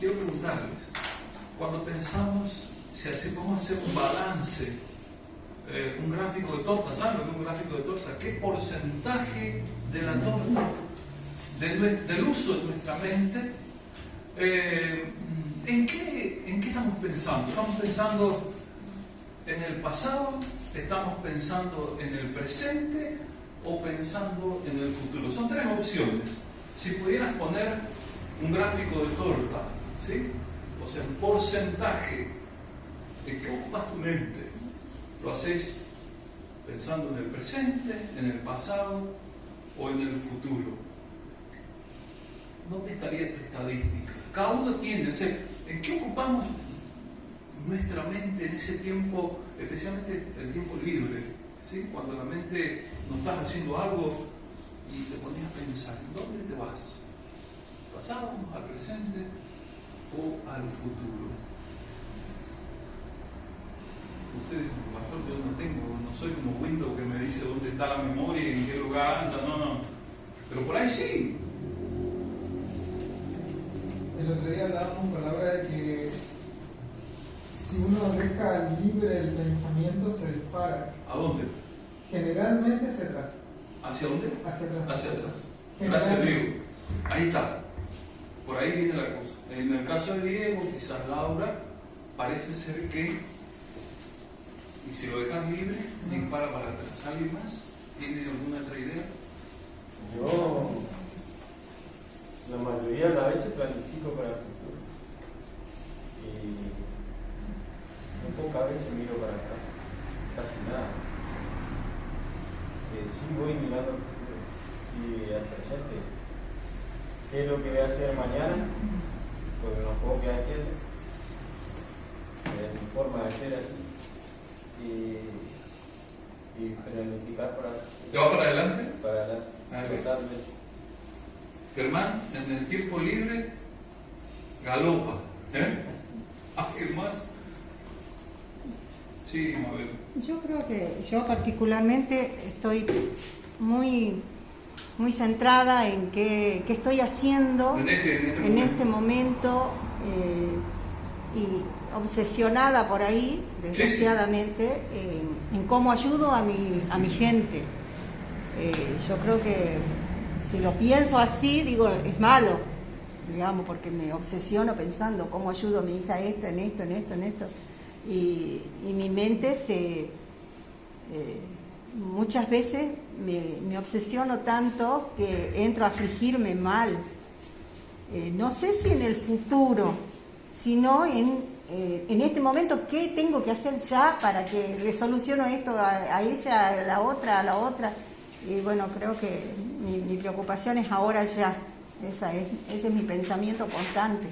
quiero preguntarles, cuando pensamos, si vamos a hacer un balance, un gráfico de torta, ¿saben lo que es un gráfico de torta? ¿Qué porcentaje de la torta, del uso de nuestra mente, ¿en qué estamos pensando? ¿Estamos pensando en el pasado? ¿Estamos pensando en el presente? ¿O pensando en el futuro? Son tres opciones. Si pudieras poner un gráfico de torta, ¿sí? O sea, un porcentaje en que ocupas tu mente, ¿lo haces pensando en el presente, en el pasado o en el futuro? ¿Dónde estaría tu estadística? Cada uno tiene, o sea, ¿en qué ocupamos nuestra mente en ese tiempo, especialmente el tiempo libre? ¿Sí? Cuando la mente no estás haciendo algo y te pones a pensar, ¿dónde te vas? ¿Al pasado, al presente o al futuro? Ustedes dicen, pastor, yo no soy como Windows que me dice dónde está la memoria y en qué lugar anda, no. Pero por ahí sí. El otro día hablábamos con Laura de que si uno deja libre el pensamiento se dispara. ¿A dónde? Generalmente hacia atrás. ¿Hacia dónde? Hacia atrás. Hacia atrás. Gracias, Diego. Ahí está. Por ahí viene la cosa. En el caso de Diego, quizás Laura, parece ser que, y si lo dejan libre, dispara para atrás. ¿Alguien más tiene alguna otra idea? Yo, la mayoría de las veces planifico para el futuro. Y muy pocas veces miro para acá. Casi nada. Sí voy mirando al futuro y al presente. ¿Qué es lo que voy a hacer mañana? Porque no puedo quedar quieto. Es mi forma de ser así. Y planificar para... ¿Te vas para adelante? Para adelante. Totalmente. Germán, en el tiempo libre, galopa. ¿Alguien más? Sí, Mabel. Yo creo que yo particularmente estoy muy centrada en qué estoy haciendo en este momento y obsesionada por ahí, desgraciadamente, en cómo ayudo a mi gente. Yo creo que si lo pienso así, digo, es malo, digamos, porque me obsesiono pensando cómo ayudo a mi hija en esto. Y mi mente muchas veces me obsesiono tanto que entro a afligirme mal. No sé si en el futuro, sino en este momento, ¿qué tengo que hacer ya para que le soluciono esto a ella, a la otra? Y bueno, creo que mi preocupación es ahora ya. Ese es mi pensamiento constante.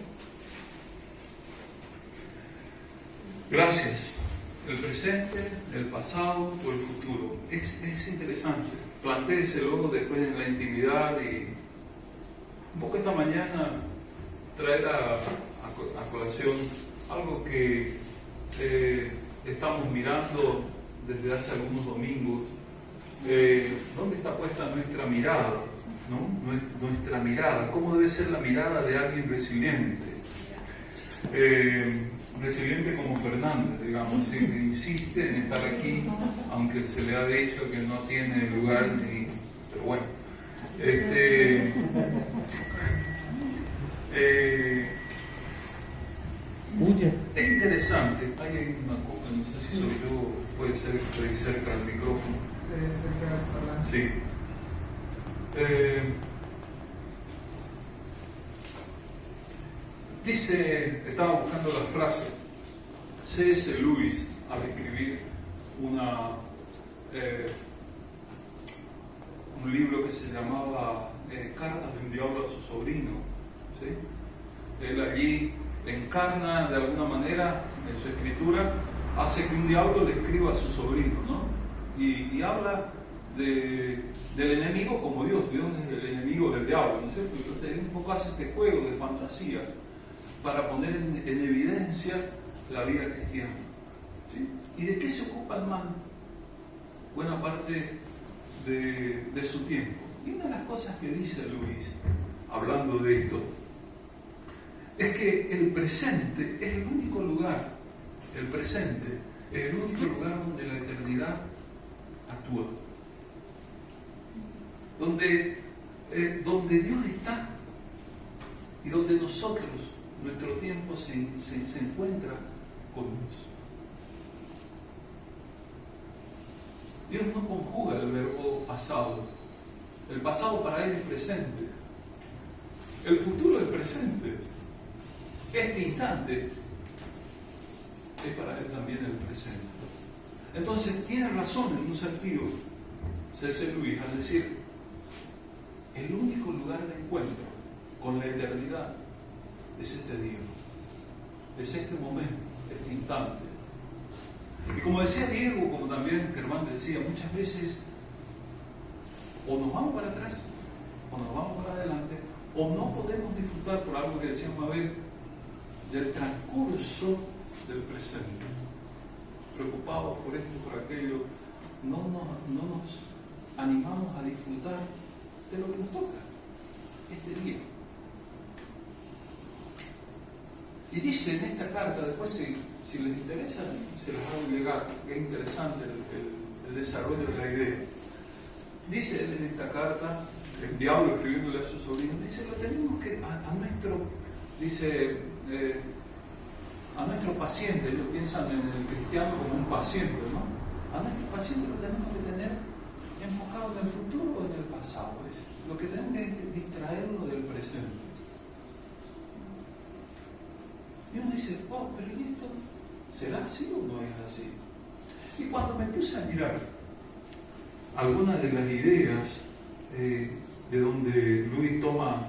Gracias. El presente, el pasado o el futuro. Es interesante. Plantéeselo después en la intimidad y un poco esta mañana traer a colación algo que estamos mirando desde hace algunos domingos. ¿Dónde está puesta nuestra mirada? ¿No? Nuestra mirada. ¿Cómo debe ser la mirada de alguien resiliente? Resiliente como Fernández, digamos, que insiste en estar aquí, aunque se le ha dicho que no tiene lugar, pero bueno. Es interesante, hay una cosa, no sé si soy yo, puede ser que estoy cerca del micrófono. Sí. Dice, estaba buscando la frase, C.S. Lewis, al escribir un libro que se llamaba Cartas de un diablo a su sobrino, ¿sí? Él allí encarna de alguna manera en su escritura, hace que un diablo le escriba a su sobrino, ¿no? Y habla del enemigo como Dios es el enemigo del diablo, ¿no es cierto? Entonces él un poco hace este juego de fantasía para poner en evidencia la vida cristiana, ¿sí? ¿Y de qué se ocupa el mal? Buena parte de su tiempo. Y una de las cosas que dice Luis, hablando de esto, es que el presente es el único lugar, el presente es el único lugar donde la eternidad actúa. Donde Dios está y donde nosotros, nuestro tiempo se encuentra con Dios. Dios no conjuga el verbo pasado. El pasado para Él es presente. El futuro es presente. Este instante es para Él también el presente. Entonces tiene razón en un sentido C.C. Lewis al decir: el único lugar de encuentro con la eternidad es este día, es este momento, este instante. Y como decía Diego, como también Germán decía, muchas veces o nos vamos para atrás o nos vamos para adelante, o no podemos disfrutar, por algo que decíamos Mabel, del transcurso del presente. Preocupados por esto, por aquello, no nos animamos a disfrutar de lo que nos toca este día. Y dice en esta carta, después si les interesa, se las hago llegar, porque es interesante el desarrollo de la idea. Dice él en esta carta, el diablo escribiéndole a su sobrino, dice: lo tenemos que, a nuestro paciente, ellos piensan en el cristiano como un paciente, ¿no? A nuestro paciente lo tenemos que tener enfocado en el futuro o en el pasado. Lo que tenemos que es distraerlo del presente. Y uno dice: oh, pero ¿y esto será así o no es así? Y cuando me puse a mirar algunas de las ideas de donde Luis toma,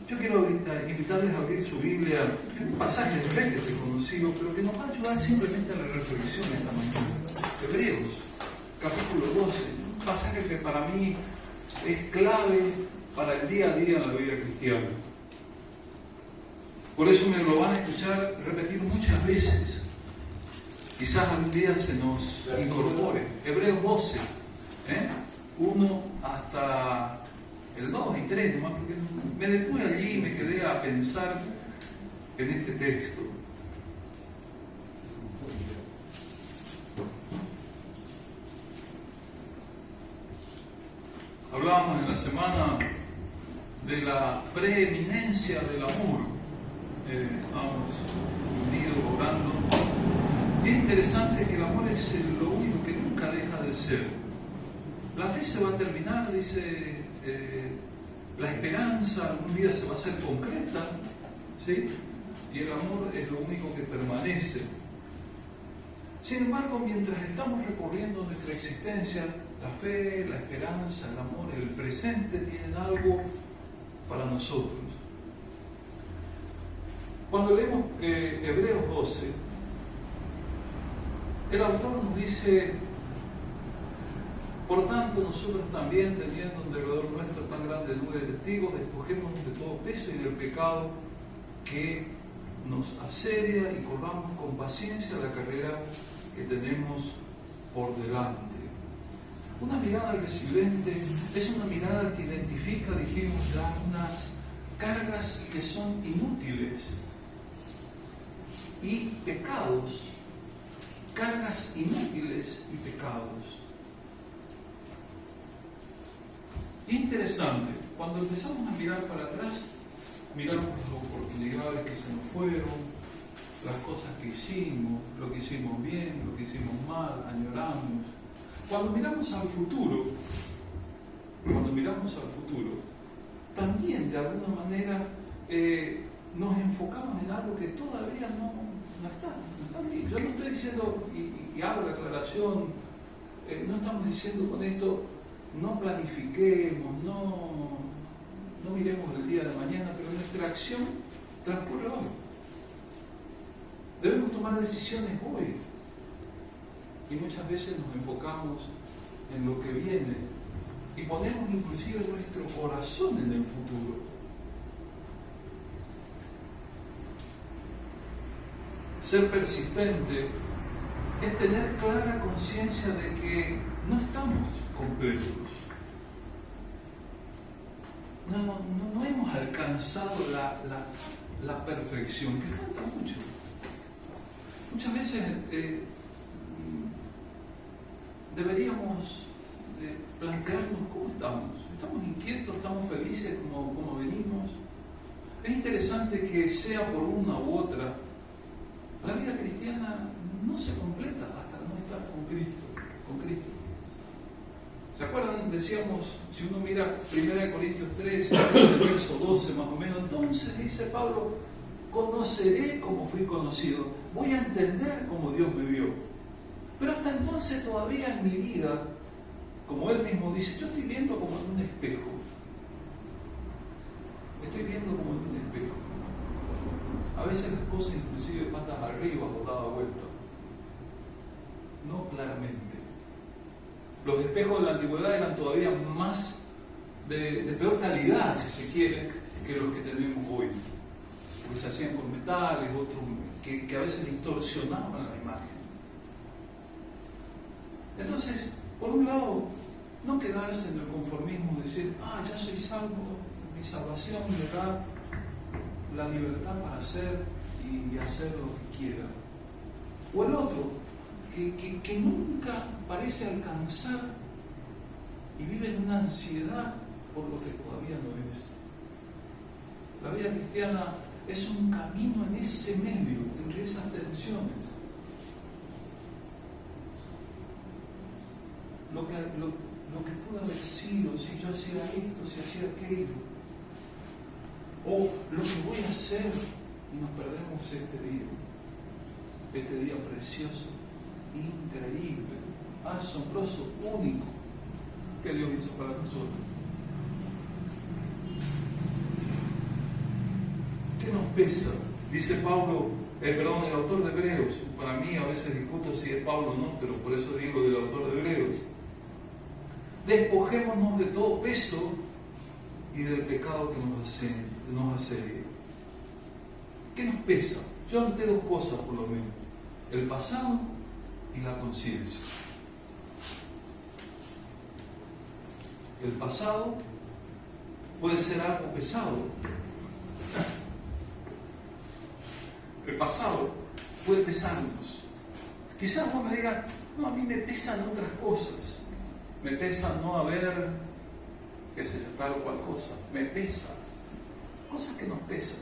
yo quiero invitarles a abrir su Biblia en un pasaje de conocido, pero que nos va a ayudar simplemente a la reflexión esta mañana. Hebreos, capítulo 12, un pasaje que para mí es clave para el día a día en la vida cristiana. Por eso me lo van a escuchar repetir muchas veces. Quizás algún día se nos incorpore. Hebreos 12, 1 hasta el 2 y 3, nomás, porque me detuve allí y me quedé a pensar en este texto. Hablábamos en la semana de la preeminencia del amor. Vamos unidos orando. Y es interesante que el amor es lo único que nunca deja de ser. La fe se va a terminar, dice, la esperanza algún día se va a hacer concreta, ¿sí? Y el amor es lo único que permanece. Sin embargo, mientras estamos recorriendo nuestra existencia, la fe, la esperanza, el amor, el presente tienen algo para nosotros. Cuando leemos Hebreos 12, el autor nos dice: por tanto, nosotros también, teniendo en derredor nuestro tan grande nube de testigos, despojémonos de todo peso y del pecado que nos asedia y corramos con paciencia la carrera que tenemos por delante. Una mirada resiliente es una mirada que identifica, dijimos ya, unas cargas que son inútiles y pecados, cargas inútiles y pecados. Interesante, cuando empezamos a mirar para atrás, miramos las oportunidades que se nos fueron, las cosas que hicimos, lo que hicimos bien, lo que hicimos mal, añoramos. Cuando miramos al futuro, también de alguna manera nos enfocamos en algo que todavía no está bien. Yo no estoy diciendo, y hago la aclaración, no estamos diciendo con esto: no planifiquemos, no miremos el día de mañana, pero nuestra acción transcurre hoy. Debemos tomar decisiones hoy. Y muchas veces nos enfocamos en lo que viene y ponemos inclusive nuestro corazón en el futuro. Ser persistente es tener clara conciencia de que no estamos completos. No hemos alcanzado la perfección, que falta mucho. Muchas veces deberíamos plantearnos cómo estamos. ¿Estamos inquietos? ¿Estamos felices como venimos? Es interesante que sea por una u otra, la vida cristiana no se completa hasta no estar con Cristo. ¿Se acuerdan? Decíamos, si uno mira 1 Corintios 13, el verso 12 más o menos, entonces dice Pablo, conoceré como fui conocido, voy a entender como Dios me vio. Pero hasta entonces todavía en mi vida, como él mismo dice, yo estoy viendo como en un espejo. Estoy viendo como en un espejo. A veces las cosas inclusive patas arriba o dadas vuelta. No claramente. Los espejos de la antigüedad eran todavía más de peor calidad, si se quiere, que los que tenemos hoy. Porque se hacían con metales, otros que a veces distorsionaban la imagen. Entonces, por un lado, no quedarse en el conformismo, decir, ya soy salvo, mi salvación me da la libertad para hacer y hacer lo que quiera. O el otro, que nunca parece alcanzar y vive en una ansiedad por lo que todavía no es. La vida cristiana es un camino en ese medio, entre esas tensiones. Lo que pudo haber sido, si yo hacía esto, si hacía aquello, o lo que voy a hacer, y nos perdemos este día precioso, increíble, asombroso, único, que Dios hizo para nosotros. ¿Qué nos pesa? Dice Pablo, el autor de Hebreos. Para mí a veces discuto si es Pablo o no, pero por eso digo del autor de Hebreos. Despojémonos de todo peso y del pecado que nos asedia. ¿Qué nos pesa? Yo anoté dos cosas por lo menos: el pasado y la conciencia. El pasado puede ser algo pesado. El pasado puede pesarnos. Quizás vos me digas, no, a mí me pesan otras cosas. Me pesa no haber, qué sé yo, tal o cual cosa. Me pesa. Cosas que nos pesan,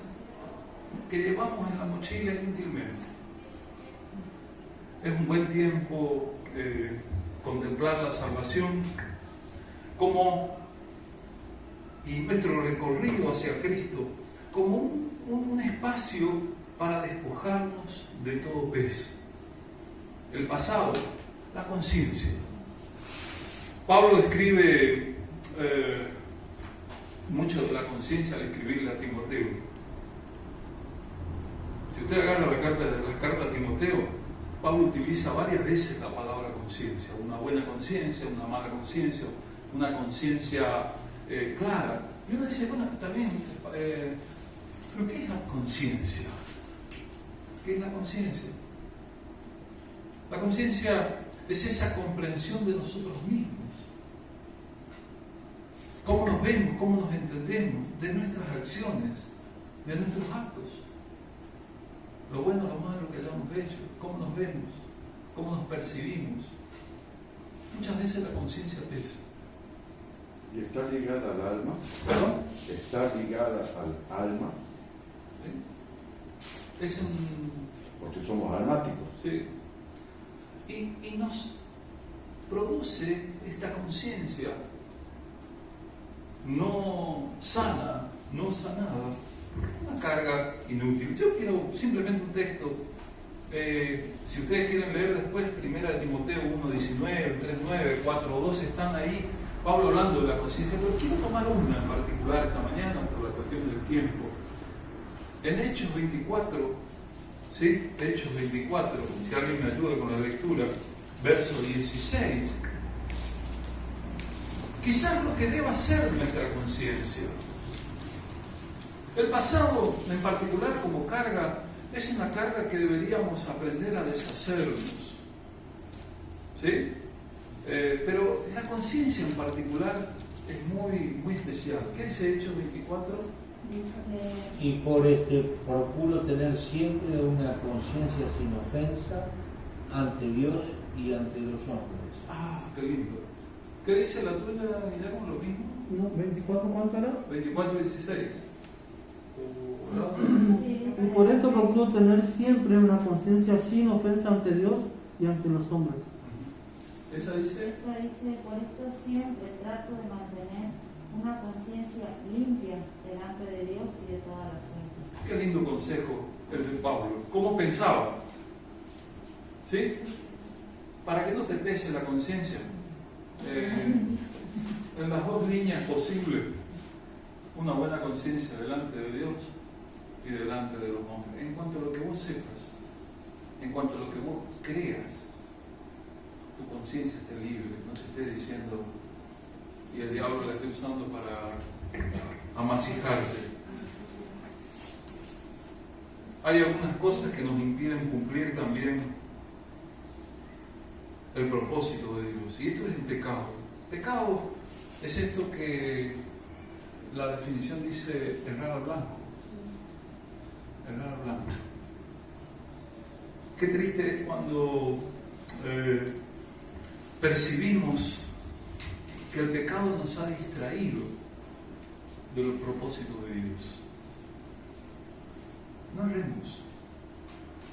que llevamos en la mochila inútilmente. Es un buen tiempo contemplar la salvación y nuestro recorrido hacia Cristo como un espacio para despojarnos de todo peso. El pasado, la conciencia. Pablo escribe mucho de la conciencia al escribirle a Timoteo. Si usted agarra las cartas a Timoteo, Pablo utiliza varias veces la palabra conciencia. Una buena conciencia, una mala conciencia, una conciencia clara. Y uno dice, bueno, también, ¿pero qué es la conciencia? ¿Qué es la conciencia? La conciencia es esa comprensión de nosotros mismos. Cómo nos vemos, cómo nos entendemos, de nuestras acciones, de nuestros actos. Lo bueno, lo malo que hayamos hecho, cómo nos vemos, cómo nos percibimos. Muchas veces la conciencia pesa. ¿Y está ligada al alma? ¿Perdón? ¿Está ligada al alma? ¿Sí? Porque somos almáticos. Sí. Y nos produce esta conciencia no sana, no sanada, una carga inútil. Yo quiero simplemente un texto. Si ustedes quieren leer después, 1 Timoteo 1:19, 3:9, 4:12, están ahí Pablo hablando de la conciencia, pero quiero tomar una en particular esta mañana por la cuestión del tiempo. En Hechos 24, ¿sí? Hechos 24, si alguien me ayuda con la lectura, verso 16. Quizás lo que deba ser nuestra conciencia. El pasado, en particular, como carga, es una carga que deberíamos aprender a deshacernos. ¿Sí? Pero la conciencia en particular es muy, muy especial. ¿Qué dice Hechos 24? Y procuro tener siempre una conciencia sin ofensa ante Dios y ante los hombres. Ah, qué lindo. ¿Qué dice la tuya, Guillermo? ¿Lo mismo? No, 24, ¿cuánto era? 24:16. Y por esto procuro tener siempre una conciencia sin ofensa ante Dios y ante los hombres. Esa dice. Esta dice, por esto siempre trato de mantener una conciencia limpia delante de Dios y de toda la gente. Qué lindo consejo el de Pablo. ¿Cómo pensaba? ¿Sí? Para que no te pese la conciencia. En las dos líneas posibles, una buena conciencia delante de Dios y delante de los hombres. En cuanto a lo que vos sepas, en cuanto a lo que vos creas, tu conciencia esté libre, no te esté diciendo y el diablo la esté usando para amasijarte. Hay algunas cosas que nos impiden cumplir también el propósito de Dios, y esto es el pecado. Pecado es esto que la definición dice errar al blanco. Errar al blanco. Qué triste es cuando percibimos que el pecado nos ha distraído del propósito de Dios. No erremos.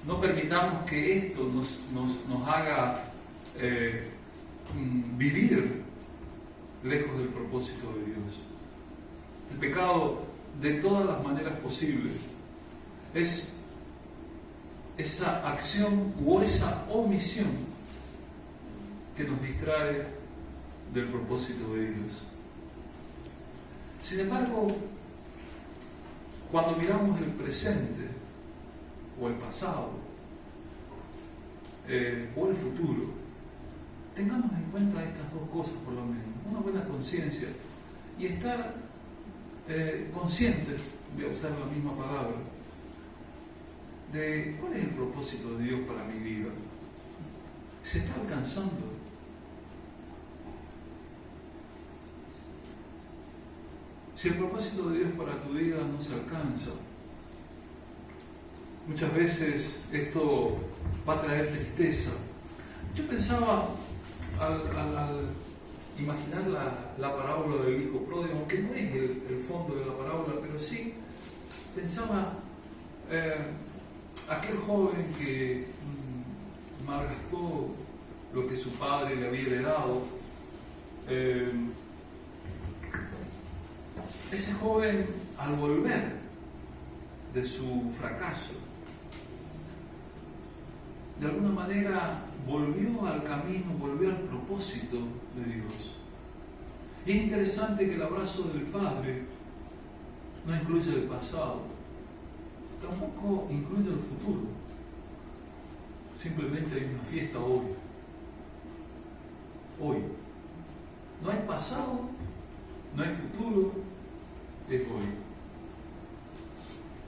No permitamos que esto nos haga vivir lejos del propósito de Dios. El pecado, de todas las maneras posibles, es esa acción o esa omisión que nos distrae del propósito de Dios. Sin embargo, cuando miramos el presente o el pasado o el futuro, tengamos en cuenta estas dos cosas por lo menos: una buena conciencia y estar conscientes, voy a usar la misma palabra, de cuál es el propósito de Dios para mi vida. ¿Se está alcanzando? Si el propósito de Dios para tu vida no se alcanza, muchas veces esto va a traer tristeza. Yo pensaba al imaginar la parábola del hijo pródigo, aunque no es el fondo de la parábola, pero sí pensaba aquel joven que malgastó lo que su padre le había heredado. Ese joven, al volver de su fracaso, de alguna manera volvió al camino, volvió al propósito de Dios. Y es interesante que el abrazo del Padre no incluye el pasado, tampoco incluye el futuro. Simplemente hay una fiesta hoy. Hoy. No hay pasado, no hay futuro, es hoy.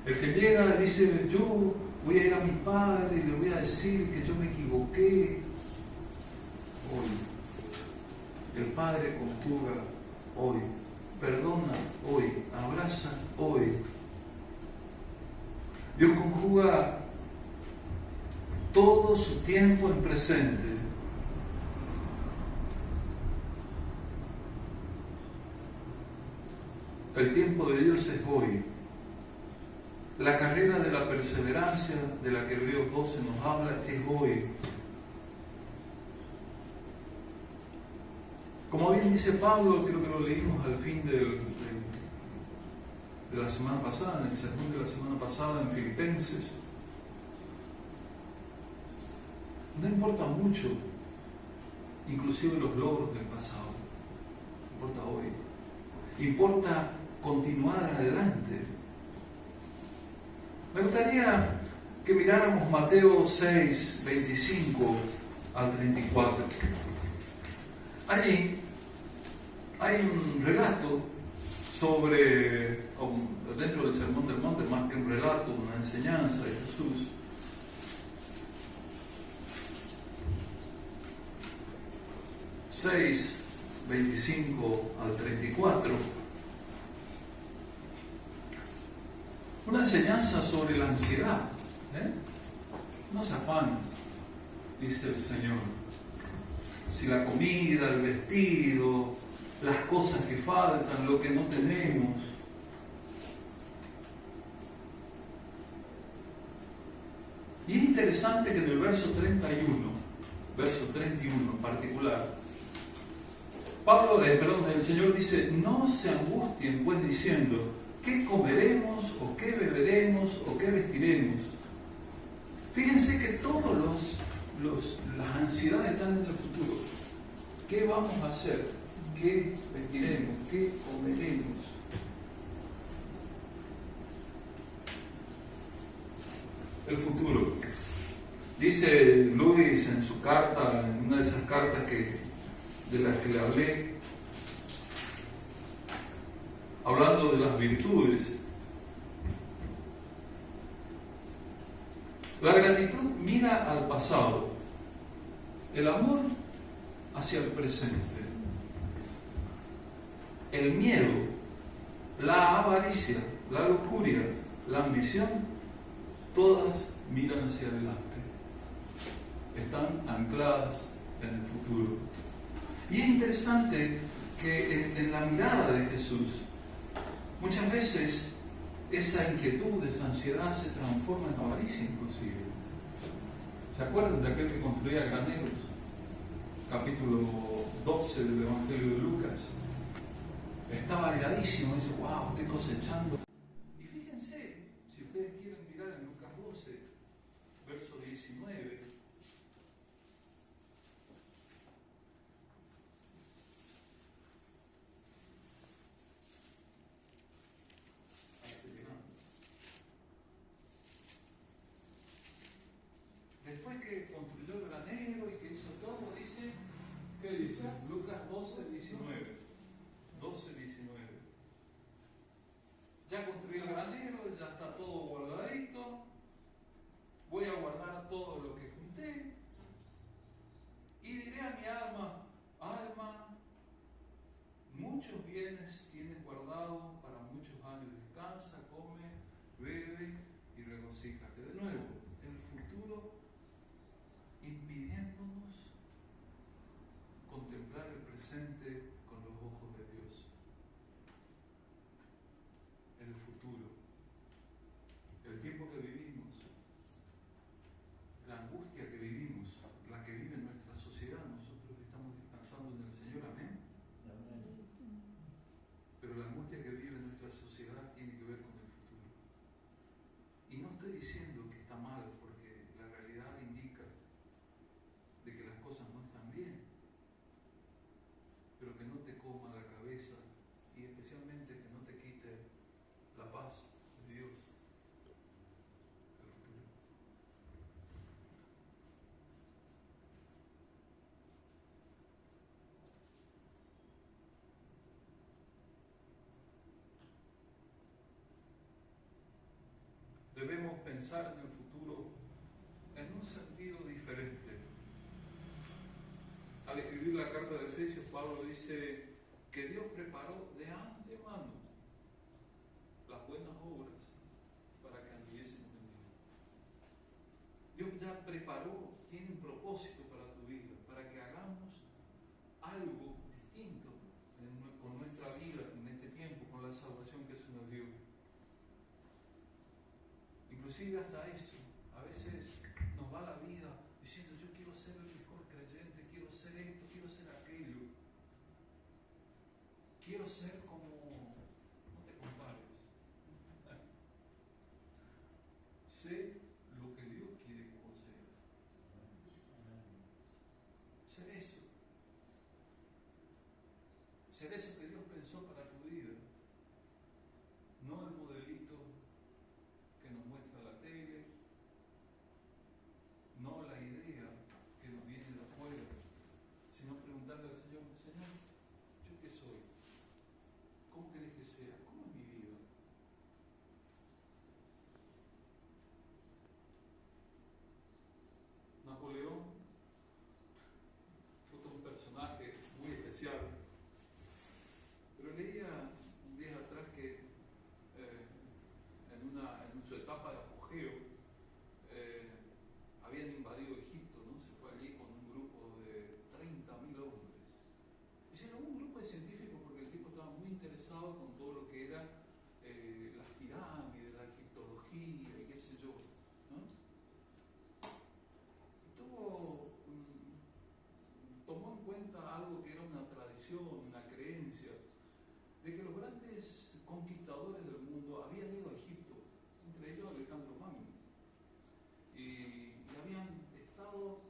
El que llega dice: yo voy a ir a mi padre y le voy a decir que yo me equivoqué. Hoy. El Padre conjuga hoy. Perdona hoy. Abraza hoy. Dios conjuga todo su tiempo en presente. El tiempo de Dios es hoy. La carrera de la perseverancia de la que Hebreos 12 nos habla es hoy. Como bien dice Pablo, creo que lo leímos al fin de la semana pasada, en el sermón de la semana pasada en Filipenses, no importa mucho, inclusive los logros del pasado, importa hoy, importa continuar adelante. Me gustaría que miráramos Mateo 6, 25 al 34. Allí hay un relato sobre, dentro del Sermón del Monte, más que un relato, una enseñanza de Jesús. (6:25 al 34) una enseñanza sobre la ansiedad. No se afanen, dice el Señor. Si la comida, el vestido, las cosas que faltan, lo que no tenemos. Y es interesante que en el verso 31 en particular, el Señor dice: no se angustien pues diciendo, ¿qué comeremos, o qué beberemos, o qué vestiremos? Fíjense que todas las ansiedades están en el futuro. ¿Qué vamos a hacer? ¿Qué vestiremos? ¿Qué comeremos? El futuro. Dice Luis en su carta, en una de esas cartas de las que le hablé, hablando de las virtudes. La gratitud mira al pasado, el amor hacia el presente, el miedo, la avaricia, la lujuria, la ambición, todas miran hacia adelante, están ancladas en el futuro. Y es interesante que en la mirada de Jesús, muchas veces esa inquietud, esa ansiedad se transforma en avaricia inclusive. ¿Se acuerdan de aquel que construía graneros? Capítulo 12 del Evangelio de Lucas. Estaba variadísimo, dice: wow, estoy cosechando. Y fíjense, si ustedes quieren mirar en Lucas 12, verso 19, después que construyó el granero y que hizo todo, dice, ¿qué dice? Lucas 12, 19. Ya construí el granero, ya está todo guardadito, voy a guardar todo lo que junté, y diré a mi alma: alma, muchos bienes tienes guardado para muchos años, descansa, come, bebe y regocíjate. De nuevo, el futuro impidiéndonos contemplar el presente con los ojos de Dios. El futuro, el tiempo que vivimos, la angustia que vivimos, la que vive nuestra sociedad, nosotros que estamos descansando en el Señor, amén. Pero la angustia que vive nuestra sociedad tiene que ver con el futuro. Y no estoy diciendo que está mal, porque la realidad indica de que las cosas no están bien, pero que no te coma la cabeza, y especialmente que no te quite la paz de Dios, el futuro. Debemos pensar en el futuro en un sentido diferente. Al escribir la carta de Efesios, Pablo dice que Dios preparó de antemano las buenas obras para que anduviésemos en Dios. Dios ya preparó, tiene un propósito para tu vida, para que hagamos algo distinto con nuestra vida en este tiempo, con la salvación que se nos dio. Inclusive hasta eso, a veces nos va la vida diciendo: yo quiero ser el mejor creyente, quiero ser esto, quiero ser aquello, quiero ser como... No te compares. Sé lo que Dios quiere que vos seas. Ser eso. Ser eso que Dios pensó para tu vida. No el modelito que nos muestra la tele, no la idea que nos viene de afuera, sino preguntarle al Señor: Señor, ¿yo qué soy? su etapa de apogeo, habían invadido Egipto, ¿no? Se fue allí con un grupo de 30.000 hombres. Y se llamó un grupo de científicos porque el tipo estaba muy interesado con todo lo que era las pirámides, la egiptología y qué sé yo, ¿no? Tomó en cuenta algo que era una tradición, una creencia, de que los grandes conquistadores del mundo habían ido a Egipto, entre ellos Alejandro Magno, y habían estado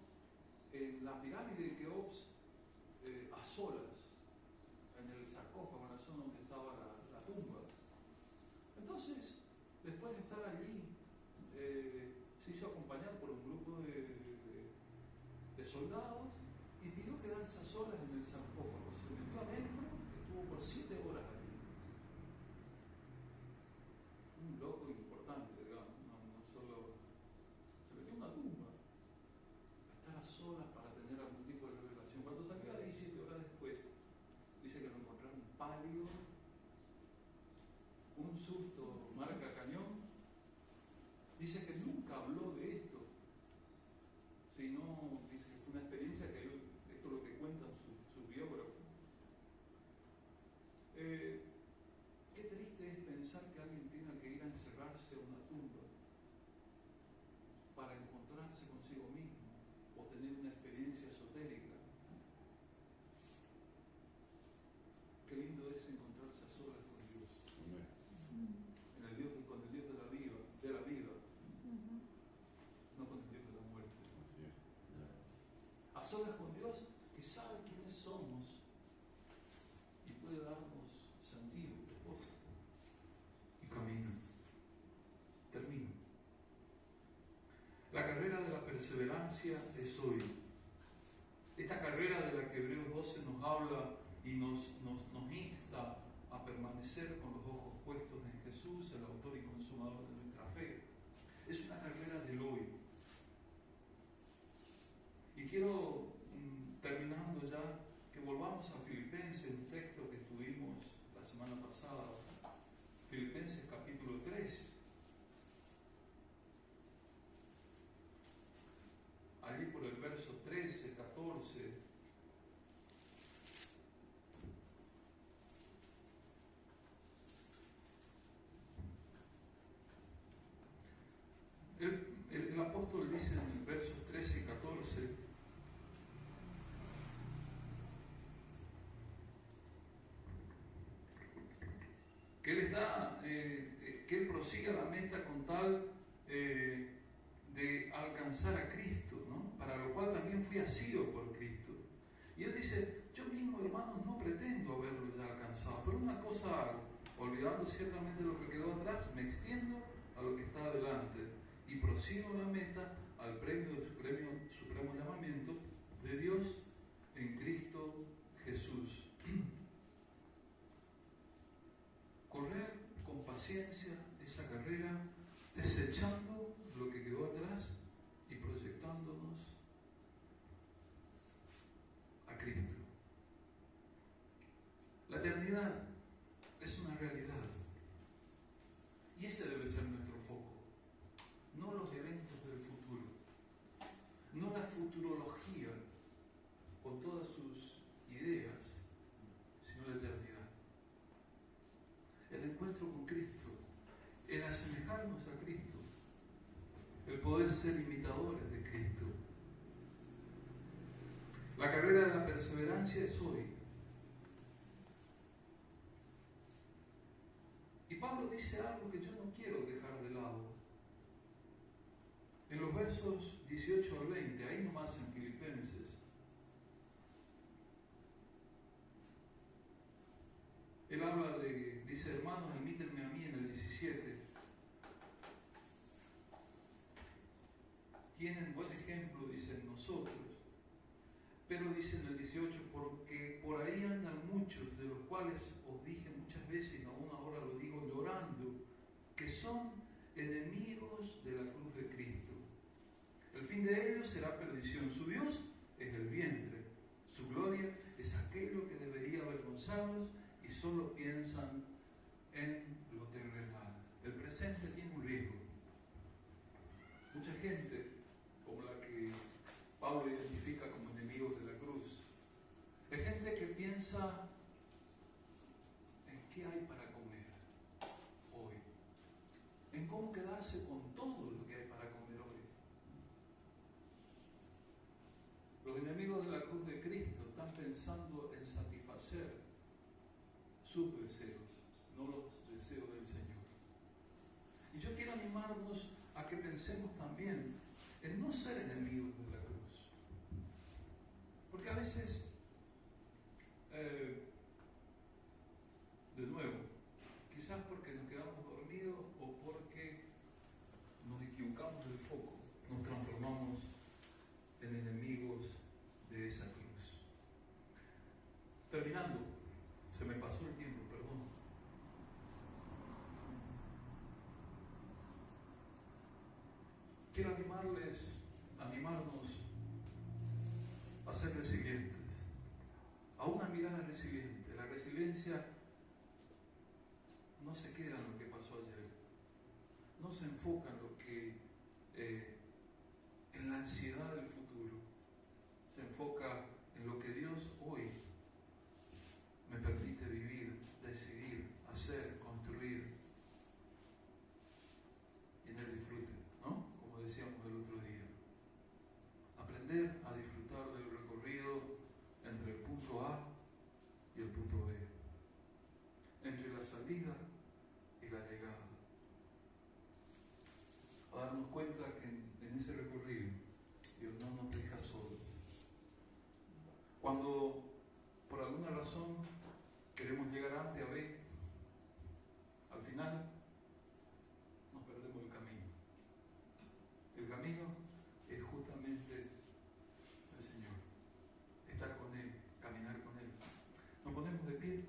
en la pirámide de Keops a solas, en el sarcófago, en la zona donde estaba la tumba. Entonces, después de estar allí, se hizo acompañar por un grupo de soldados y pidió quedarse a solas en el sarcófago. Se metió adentro, estuvo por 7 horas allí. Un loco importante, digamos, no solo se metió en una tumba, a estar a solas para tener algún tipo de revelación. Cuando salió de ahí 7 horas después, dice que lo encontraron pálido, un susto marca cañón. Dice que nunca habló de esto, sino dice que fue una experiencia que esto es lo que cuentan sus biógrafos. Qué triste es pensar que alguien tenga que ir a encerrarse a una tumba para encontrarse consigo mismo o tener una experiencia esotérica. Qué lindo es encontrarse a solas con Dios. Con el Dios de la vida, no con el Dios de la muerte. A solas con Dios, que sabe quiénes somos y puede darnos sentido, propósito y camino. Termino. La carrera de la perseverancia es hoy. Esta carrera de la que Hebreos 12 nos habla y nos insta a permanecer con los ojos puestos en Jesús, el autor y consumador de nuestra fe. Es una carrera del hoy. Y quiero, terminando ya, que volvamos a Filipenses, un texto que estuvimos la semana pasada, Filipenses capítulo 3. Allí por el verso 13, 14. El apóstol dice en el versos 13 y 14: que él que él prosiga la meta con tal de alcanzar a Cristo, ¿no? Para lo cual también fui asido por Cristo. Y él dice: yo mismo, hermanos, no pretendo haberlo ya alcanzado, pero una cosa hago, olvidando ciertamente lo que quedó atrás, me extiendo a lo que está adelante y prosigo la meta, al premio del supremo llamamiento de Dios en Cristo Jesús. Correr con paciencia esa carrera, desechando lo que quedó atrás y proyectándonos a Cristo. La eternidad es una realidad y ese debe ser nuestro foco. No los eventos del futuro, no la futurología con todas sus ideas, sino la eternidad. El encuentro con Cristo, el asemejarnos a Cristo, el poder ser imitadores de Cristo. La carrera de la perseverancia es hoy. Y Pablo dice algo que yo no quiero dejar de lado. En los versos 18 al 20, ahí nomás en Filipenses, él habla dice: hermanos, imítenme a mí en el 17. Tienen buen ejemplo, dice, en nosotros. Pero dice en el 18: porque por ahí andan muchos, de los cuales os dije muchas veces, y aún ahora lo digo llorando, que son enemigos de la cruz de Cristo. El fin de ellos será perdición. Su Dios es el vientre. Su gloria es aquello que debería avergonzarlos, y solo piensan en lo terrenal. El presente tiene un riesgo. piensa en qué hay para comer hoy, en cómo quedarse con todo lo que hay para comer hoy. Los enemigos de la cruz de Cristo están pensando en satisfacer sus deseos, no los deseos del Señor. Y yo quiero animarnos a que pensemos también en no ser enemigos de la cruz. Porque a veces, de nuevo, quizás porque nos quedamos dormidos o porque nos equivocamos del foco, nos transformamos en enemigos de esa cruz. Terminando, se me pasó el tiempo, perdón. Quiero animarnos a ser resilientes, a una mirada resiliente. La resiliencia no se queda en lo que pasó ayer, no se enfoca en lo que, en la ansiedad del futuro, se enfoca en lo que Dios hoy me permite vivir, decidir, hacer, construir, y en el disfrute, ¿no? Como decíamos el otro día. Aprender a disfrutar del recorrido entre el punto A y el punto B, entre la salida y la llegada. A darnos cuenta que en ese recorrido Dios no nos deja solos. Cuando por alguna razón queremos llegar antes a B, al final nos perdemos el camino. El camino es justamente el Señor, estar con Él, caminar con Él. Nos ponemos de pie.